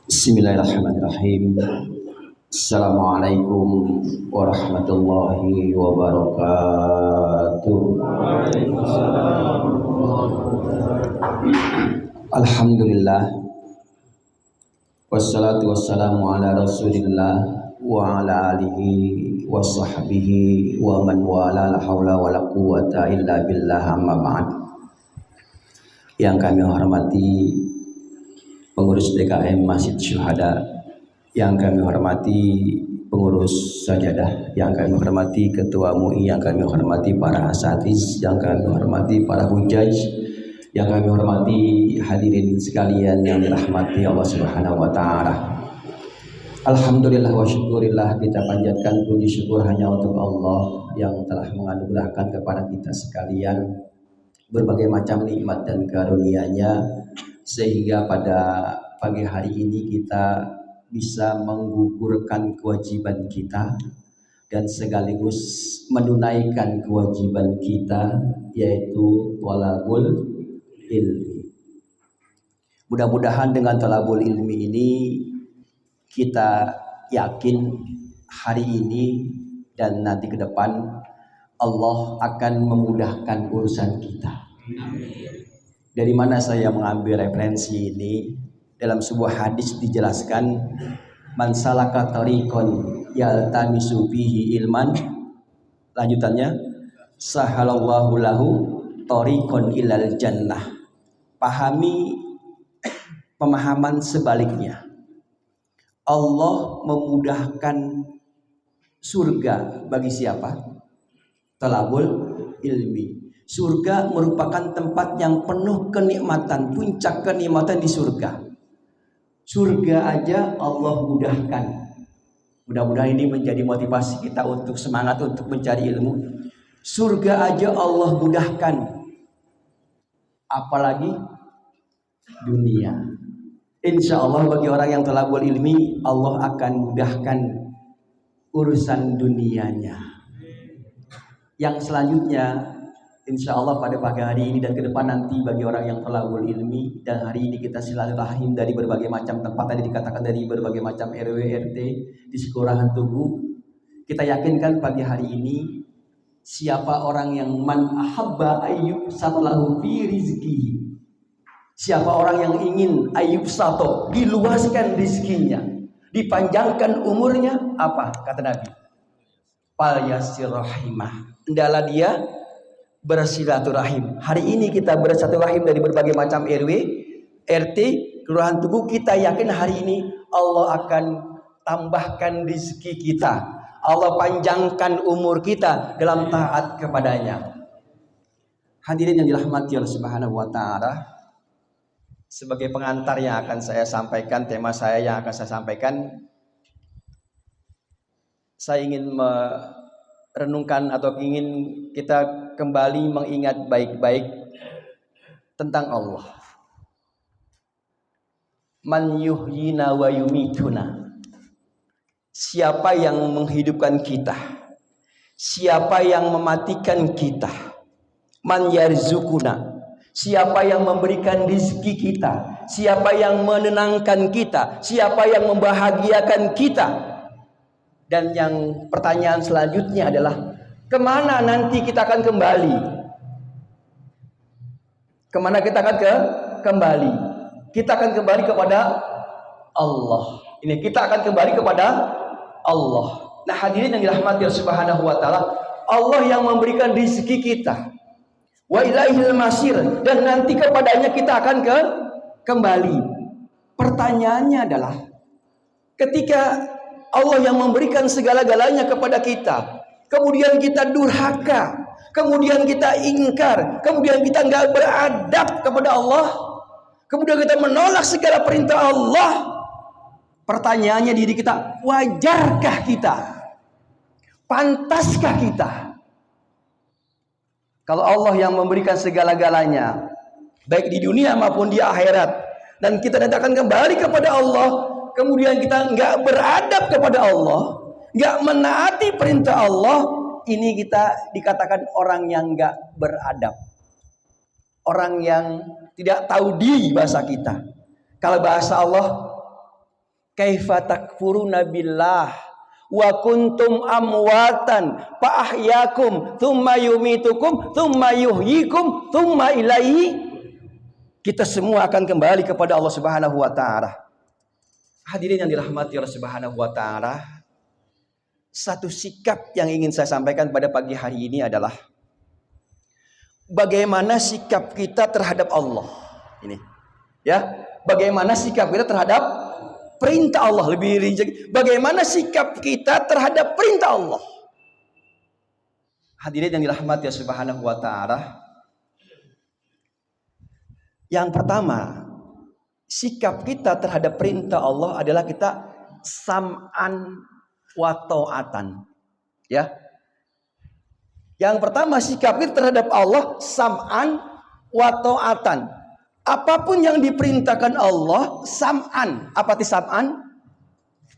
Bismillahirrahmanirrahim. Assalamualaikum warahmatullahi wabarakatuh. Alhamdulillah. Wassalatu wassalamu ala rasulillah wa ala alihi wa sahbihi wa man wala la hawla wa la quwata illa billah, amma ba'd. Yang kami hormati pengurus DKM Masjid Syuhada, yang kami hormati pengurus sajadah, yang kami hormati ketua MUI, yang kami hormati para asatiz, yang kami hormati para hujaj, yang kami hormati hadirin sekalian yang dirahmati Allah Subhanahu wa taala. Alhamdulillah wa syukurillah, kita panjatkan puji syukur hanya untuk Allah yang telah menganugerahkan kepada kita sekalian berbagai macam nikmat dan karunia-Nya, sehingga pada pagi hari ini kita bisa menggugurkan kewajiban kita dan sekaligus menunaikan kewajiban kita, yaitu thalabul ilmi. Mudah-mudahan dengan thalabul ilmi ini kita yakin hari ini dan nanti ke depan Allah akan memudahkan urusan kita. Dari mana saya mengambil referensi ini? Dalam sebuah hadis dijelaskan, man salaka tariqan yaltamisu fihi ilman, lanjutannya, sahalallahu lahu tariqan ilal jannah. Pahami pemahaman sebaliknya. Allah memudahkan surga bagi siapa? Thalabul ilmi. Surga merupakan tempat yang penuh kenikmatan, puncak kenikmatan di surga. Surga aja Allah mudahkan. Mudah-mudahan ini menjadi motivasi kita untuk semangat untuk mencari ilmu. Surga aja Allah mudahkan, apalagi dunia. Insya Allah bagi orang yang thalabul ilmi, Allah akan mudahkan urusan dunianya. Yang selanjutnya, insya Allah pada pagi hari ini dan ke depan nanti bagi orang yang thalabul ilmi, dan hari ini kita silaturahim dari berbagai macam tempat, tadi dikatakan dari berbagai macam RW RT di Kelurahan Tugu. Kita yakinkan pagi hari ini, siapa orang yang man ahabba ayyub satalahu fi rizki, siapa orang yang ingin ayyub sato diluaskan rizkinya, dipanjangkan umurnya, apa kata Nabi? Fal yasir rahimah, hendaklah dia bersilaturahim. Hari ini kita bersilaturahim dari berbagai macam RW, RT, Kelurahan Tugu. Kita yakin hari ini Allah akan tambahkan rezeki kita, Allah panjangkan umur kita dalam taat kepadanya. Hadirin yang dirahmati Allah Subhanahu wa taala, sebagai pengantar yang akan saya sampaikan, tema saya yang akan saya sampaikan, saya ingin merenungkan atau ingin kita kembali mengingat baik-baik tentang Allah. Man yuhyina wa yumituna. Siapa yang menghidupkan kita? Siapa yang mematikan kita? Man yarzukuna. Siapa yang memberikan rizki kita? Siapa yang menenangkan kita? Siapa yang membahagiakan kita? Dan yang pertanyaan selanjutnya adalah, kemana nanti kita akan kembali? Kemana kita akan kembali? Kita akan kembali kepada Allah. Ini kita akan kembali kepada Allah. Nah, hadirin yang dirahmati Allah Subhanahu wa taala, Allah yang memberikan rezeki kita. Wa ilaihil masir, dan nanti kepadanya kita akan kembali. Pertanyaannya adalah, ketika Allah yang memberikan segala-galanya kepada kita, kemudian kita durhaka, kemudian kita ingkar, kemudian kita nggak beradab kepada Allah, kemudian kita menolak segala perintah Allah. Pertanyaannya diri kita, wajarkah kita? Pantaskah kita? Kalau Allah yang memberikan segala-galanya, baik di dunia maupun di akhirat, dan kita nanti akan kembali kepada Allah, kemudian kita nggak beradab kepada Allah, nggak menaati perintah Allah, ini kita dikatakan orang yang nggak beradab, orang yang tidak tahu diri bahasa kita. Kalau bahasa Allah, Kaifa takfuruna billah wa kuntum amwatan fa ahyakum tsumma yumitukum tsumma yuhyikum tsumma ilaihi. Kita semua akan kembali kepada Allah Subhanahu wa taala. Hadirin yang dirahmati Allah Subhanahu wa taala, satu sikap yang ingin saya sampaikan pada pagi hari ini adalah bagaimana sikap kita terhadap Allah. Ini ya, bagaimana sikap kita terhadap perintah Allah. Lebih rinci, bagaimana sikap kita terhadap perintah Allah. Hadirin yang dirahmati Allah Subhanahu wa taala, yang pertama, sikap kita terhadap perintah Allah adalah kita sam'an wa ta'atan. Ya. Yang pertama, sikap kita terhadap Allah sam'an wa ta'atan. Apapun yang diperintahkan Allah, sam'an. Apa itu sam'an?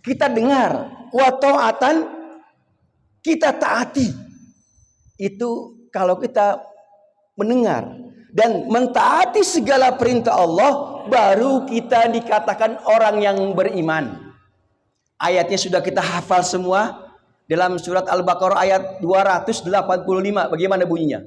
Kita dengar. Wa ta'atan, kita taati. Itu kalau kita mendengar dan mentaati segala perintah Allah, baru kita dikatakan orang yang beriman. Ayatnya sudah kita hafal semua dalam surat Al-Baqarah ayat 285. Bagaimana bunyinya?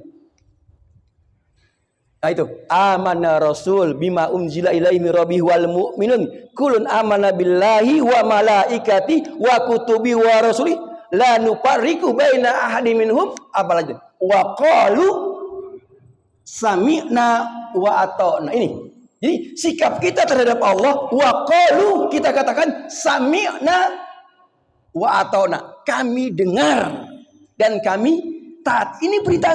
Nah itu, amana rasul bima unzila ilaihi min rabbih wal mu'minun kullun amana billahi wa malaikati wa kutubi wa rasuli la nufarriqu baina ahadin minhum. Apalagi wa qalu sami'na wa ata'na. Ini. Jadi sikap kita terhadap Allah, wa qalu, kita katakan sami'na wa ata'na. Kami dengar dan kami taat. Ini perintah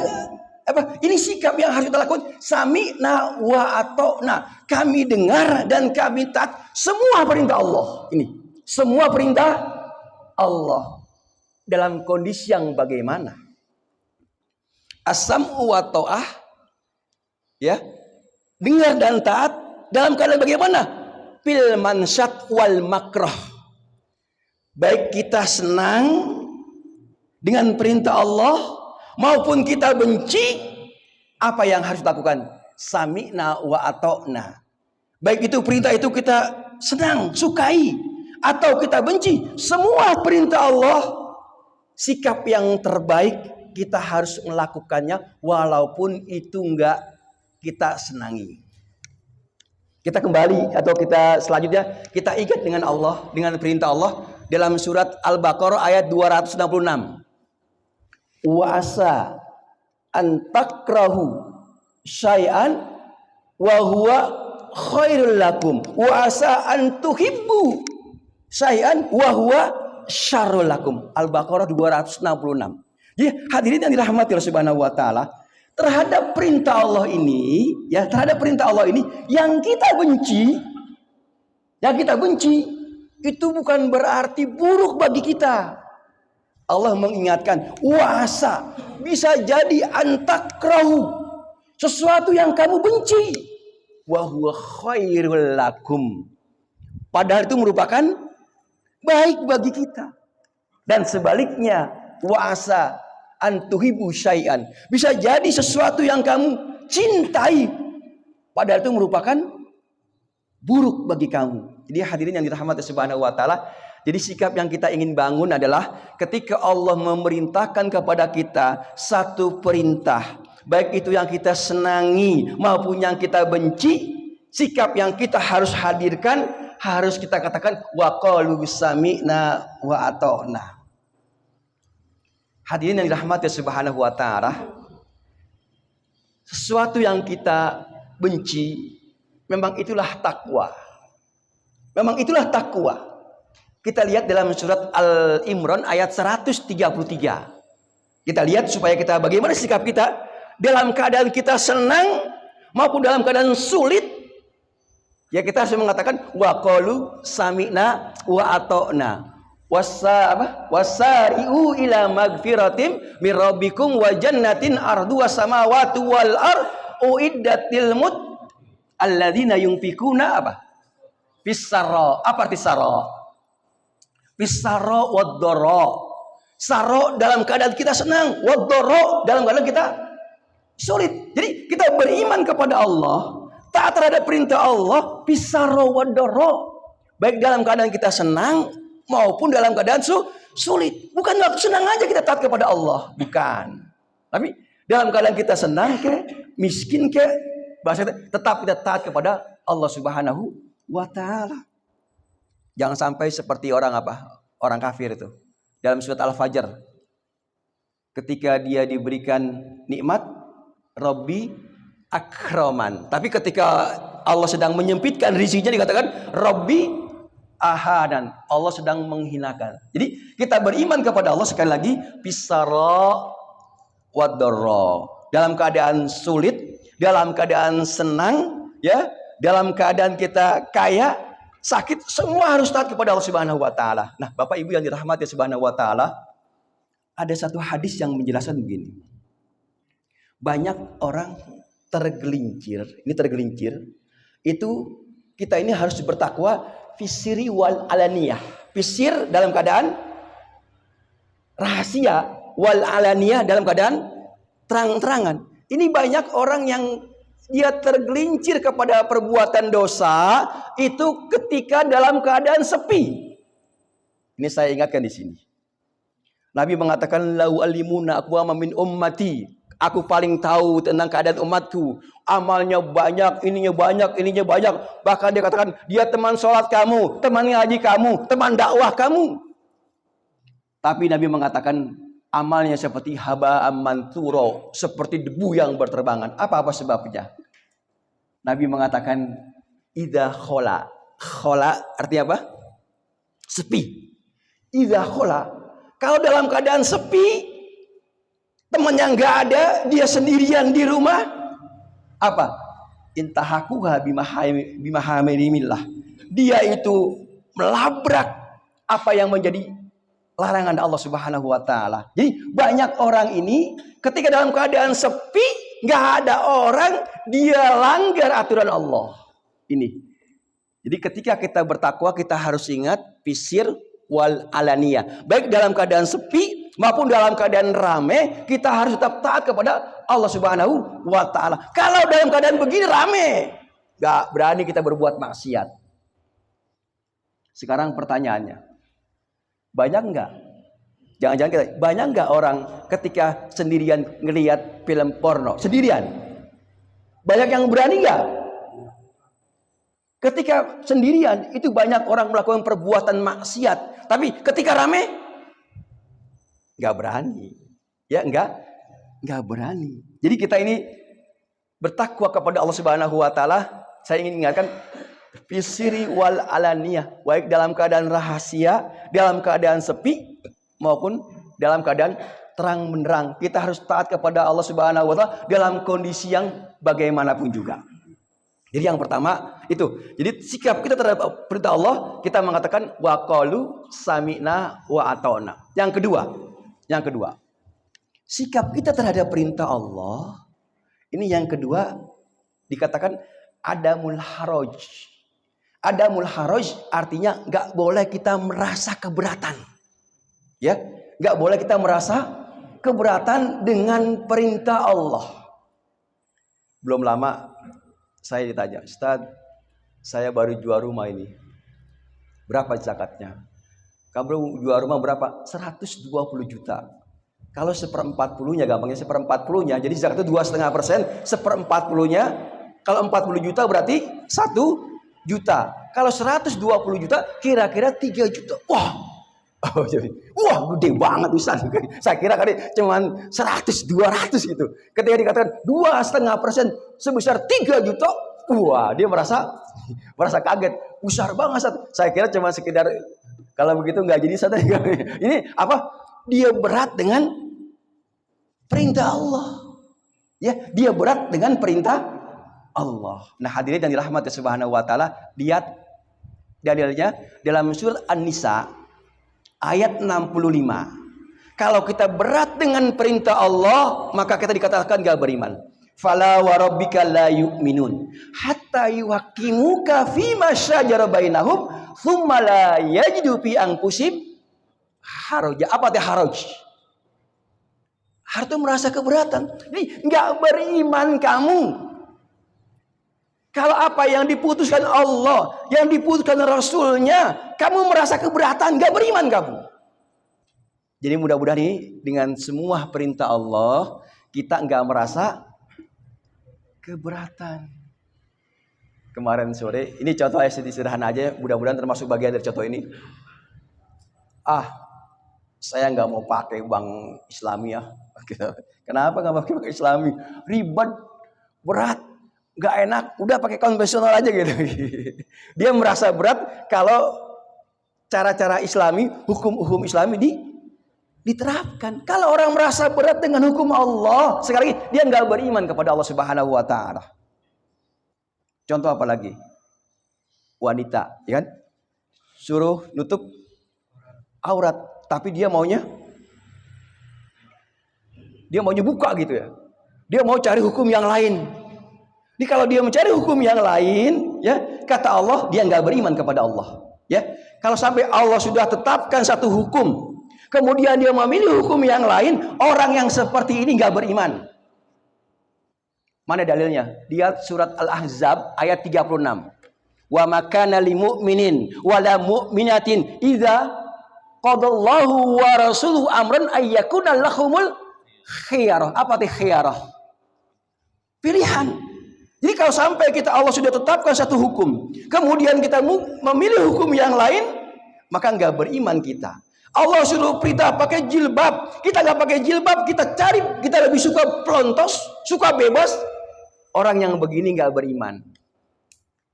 apa? Ini sikap yang harus kita lakukan. Sami'na wa ata'na. Kami dengar dan kami taat semua perintah Allah. Ini. Semua perintah Allah. Dalam kondisi yang bagaimana? As-sam'u wa ta'ah, ya, dengar dan taat dalam keadaan bagaimana? Fil mansyat wal makrah. Baik kita senang dengan perintah Allah maupun kita benci, apa yang harus dilakukan? Sami'na wa ata'na. Baik itu perintah itu kita senang, sukai, atau kita benci, semua perintah Allah, sikap yang terbaik kita harus melakukannya walaupun itu enggak kita senangi. Kita kembali atau kita selanjutnya kita ingat dengan Allah, dengan perintah Allah dalam surat Al-Baqarah ayat 266. Wa asa an takrahu syai'an wa huwa khairul lakum wa asa an tuhibbu syai'an wa huwa syarrul lakum. Al-Baqarah 266. Jadi hadirin yang dirahmati Allah Subhanahu wa taala, terhadap perintah Allah ini, ya, terhadap perintah Allah ini yang kita benci, itu bukan berarti buruk bagi kita. Allah mengingatkan, wasa, bisa jadi antakrahu, sesuatu yang kamu benci, wa huwa khairul lakum, padahal itu merupakan baik bagi kita. Dan sebaliknya, wasa antuhibu syai'an, bisa jadi sesuatu yang kamu cintai padahal itu merupakan buruk bagi kamu. Jadi hadirin yang dirahmati Subhanahu wa taala, jadi sikap yang kita ingin bangun adalah ketika Allah memerintahkan kepada kita satu perintah, baik itu yang kita senangi maupun yang kita benci, sikap yang kita harus hadirkan, harus kita katakan wa qalu sami'na wa ata'na. Hadirin yang dirahmati Subhanahu wa taala, sesuatu yang kita benci memang itulah takwa. Memang itulah takwa. Kita lihat dalam surat Al-Imran ayat 133. Kita lihat supaya kita bagaimana sikap kita dalam keadaan kita senang maupun dalam keadaan sulit. Ya, kita harus mengatakan wa qalu sami'na wa ata'na. Wasari'u ila magfiratim min rabbikum wa jannatin ardu wasamawati wal ard uiddatil mut alladzina yunfikuna apa? Fisarra. Apa arti sarra? Fisarra wad dharra. Sarra dalam keadaan kita senang, wad dharra dalam keadaan kita sulit. Jadi kita beriman kepada Allah, taat terhadap perintah Allah, fisarra wad dharra. Baik dalam keadaan kita senang maupun dalam keadaan sulit. Bukan waktu senang aja kita taat kepada Allah, bukan. Tapi dalam keadaan kita senang ke, miskin ke, bahasa tetap kita taat kepada Allah Subhanahu wa taala. Jangan sampai seperti orang apa? Orang kafir itu. Dalam surat Al-Fajr, ketika dia diberikan nikmat, Rabbi akraman. Tapi ketika Allah sedang menyempitkan rezekinya dikatakan Rabbi ahadan. Allah sedang menghinakan. Jadi kita beriman kepada Allah sekali lagi bisara wadarra. Dalam keadaan sulit, dalam keadaan senang, ya, dalam keadaan kita kaya, sakit, semua harus taat kepada Allah Subhanahu wa taala. Nah, Bapak Ibu yang dirahmati Subhanahu wa taala, ada satu hadis yang menjelaskan begini. Banyak orang tergelincir, itu kita ini harus bertakwa fisiri wal alaniyah. Fisir dalam keadaan rahasia, wal alaniyah dalam keadaan terang-terangan. Ini banyak orang yang dia tergelincir kepada perbuatan dosa itu ketika dalam keadaan sepi. Ini saya ingatkan di sini. Nabi mengatakan lau alimuna aqwama min ummati. Aku paling tahu tentang keadaan umatku. Amalnya banyak, ininya banyak. Bahkan dia katakan, dia teman sholat kamu, teman ngaji kamu, teman dakwah kamu. Tapi Nabi mengatakan, amalnya seperti haba'am manturo, seperti debu yang berterbangan. Apa sebabnya? Nabi mengatakan, idza khola. Khola artinya apa? Sepi. Idza khola. Kalau dalam keadaan sepi, temannya nggak ada, dia sendirian di rumah. Apa? Intahakuha bimahamillah. Dia itu melabrak apa yang menjadi larangan Allah Subhanahu wa taala. Jadi banyak orang ini ketika dalam keadaan sepi, nggak ada orang, dia langgar aturan Allah. Ini. Jadi ketika kita bertakwa, kita harus ingat fisir wal alaniyah. Baik dalam keadaan sepi maupun dalam keadaan rame, kita harus tetap taat kepada Allah Subhanahu wa taala. Kalau dalam keadaan begini rame, gak berani kita berbuat maksiat. Sekarang pertanyaannya, banyak nggak? Jangan-jangan kita, banyak nggak orang ketika sendirian ngelihat film porno sendirian? Banyak yang berani nggak? Ketika sendirian itu banyak orang melakukan perbuatan maksiat, tapi ketika rame nggak berani, ya nggak berani. Jadi kita ini bertakwa kepada Allah Subhanahu Wa Taala. Saya ingin ingatkan fisiri wal alaniyah, baik dalam keadaan rahasia, dalam keadaan sepi, maupun dalam keadaan terang menerang. Kita harus taat kepada Allah Subhanahu Wa Taala dalam kondisi yang bagaimanapun juga. Jadi yang pertama itu. Jadi sikap kita terhadap perintah Allah, kita mengatakan wa qalu sami'na wa ata'na. Yang kedua, sikap kita terhadap perintah Allah, ini yang kedua dikatakan adamul haraj. Adamul haraj artinya nggak boleh kita merasa keberatan. Ya, nggak boleh kita merasa keberatan dengan perintah Allah. Belum lama saya ditanya, Ustaz, saya baru jual rumah ini. Berapa zakatnya? Kamu jual rumah berapa? 120 juta. Kalau 1/40-nya, gampangnya 1/40-nya, jadi zakatnya 2,5%, 1/40-nya, kalau 40 juta berarti 1 juta. Kalau 120 juta, kira-kira 3 juta. Wah, gede banget Ustaz. Saya kira kali cuman 100, 200 gitu. Ketika dikatakan 2,5% sebesar 3 juta, wah, dia merasa kaget. Besar banget Ustaz. Saya kira cuma sekedar kalau begitu nggak jadi Ustaz. Ini apa? Dia berat dengan perintah Allah. Ya, dia berat dengan perintah Allah. Nah, hadirin yang dirahmati Subhanahu wa taala, lihat dalilnya dalam surat An-Nisa ayat 65. Kalau kita berat dengan perintah Allah, maka kita dikatakan gak beriman. Fala wa rabbika la yu'minun hatta yuhaqqimuka fima syajara bainahum tsumma la yajidu fi anfusihim haraja. Apa itu haraj? Harus merasa keberatan. Jadi gak beriman kamu Kalau apa yang diputuskan Allah, yang diputuskan Rasulnya, kamu merasa keberatan, gak beriman kamu. Jadi mudah-mudahan ini dengan semua perintah Allah, kita gak merasa keberatan. Kemarin sore, ini contoh sederhana aja, mudah-mudahan termasuk bagian dari contoh ini. Saya nggak mau pakai bank Islami ya. Kenapa nggak pakai bank Islami? Ribet, berat, nggak enak. Udah pakai konvensional aja gitu. Dia merasa berat kalau cara-cara Islami, hukum-hukum Islami diterapkan. Kalau orang merasa berat dengan hukum Allah, sekali lagi dia nggak beriman kepada Allah Subhanahu Wa Taala. Contoh apa lagi? Wanita, ya kan? Suruh nutup aurat, tapi dia maunya buka gitu ya. Dia mau cari hukum yang lain. Jadi kalau dia mencari hukum yang lain, ya kata Allah dia nggak beriman kepada Allah. Ya, kalau sampai Allah sudah tetapkan satu hukum, kemudian dia memilih hukum yang lain, orang yang seperti ini nggak beriman. Mana dalilnya? Dia surat Al-Ahzab ayat 36. Wa makana lil mu'minin wala mu'minatin idza qadallahu wa rasuluhu amran ayyakuna lahumul khiyarah. Apa itu khiyarah? Pilihan. Jadi kalau sampai Allah sudah tetapkan satu hukum, kemudian kita memilih hukum yang lain, maka nggak beriman kita. Allah suruh perintah pakai jilbab, kita nggak pakai jilbab, kita lebih suka pelontos, suka bebas. Orang yang begini nggak beriman.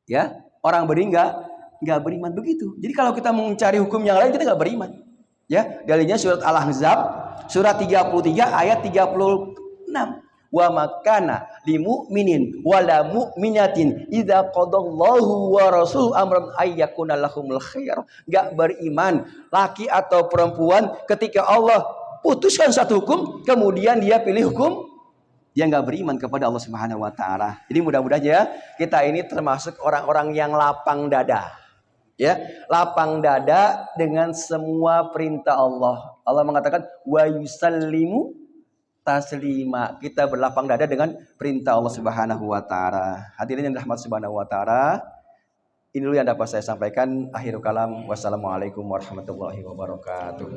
Ya, orang begini nggak beriman begitu. Jadi kalau kita mencari hukum yang lain, kita nggak beriman. Ya, dalilnya surat Al-Ahzab surat 33 ayat 36. Wa makana limu'minin wala mu'minatin idza qadallahu wa rasul amran ayyakuna lahumul khair. Enggak beriman laki atau perempuan ketika Allah putuskan satu hukum kemudian dia pilih hukum, dia enggak beriman kepada Allah Subhanahu wa taala. Jadi mudah-mudahan ya kita ini termasuk orang-orang yang lapang dada. Ya, lapang dada dengan semua perintah Allah. Allah mengatakan wa yusallimu taslima. Kita berlapang dada dengan perintah Allah Subhanahu wa taala. Hadirin yang dirahmati Subhanahu wa taala, ini dulu yang dapat saya sampaikan. Akhirul kalam. Wassalamualaikum warahmatullahi wabarakatuh.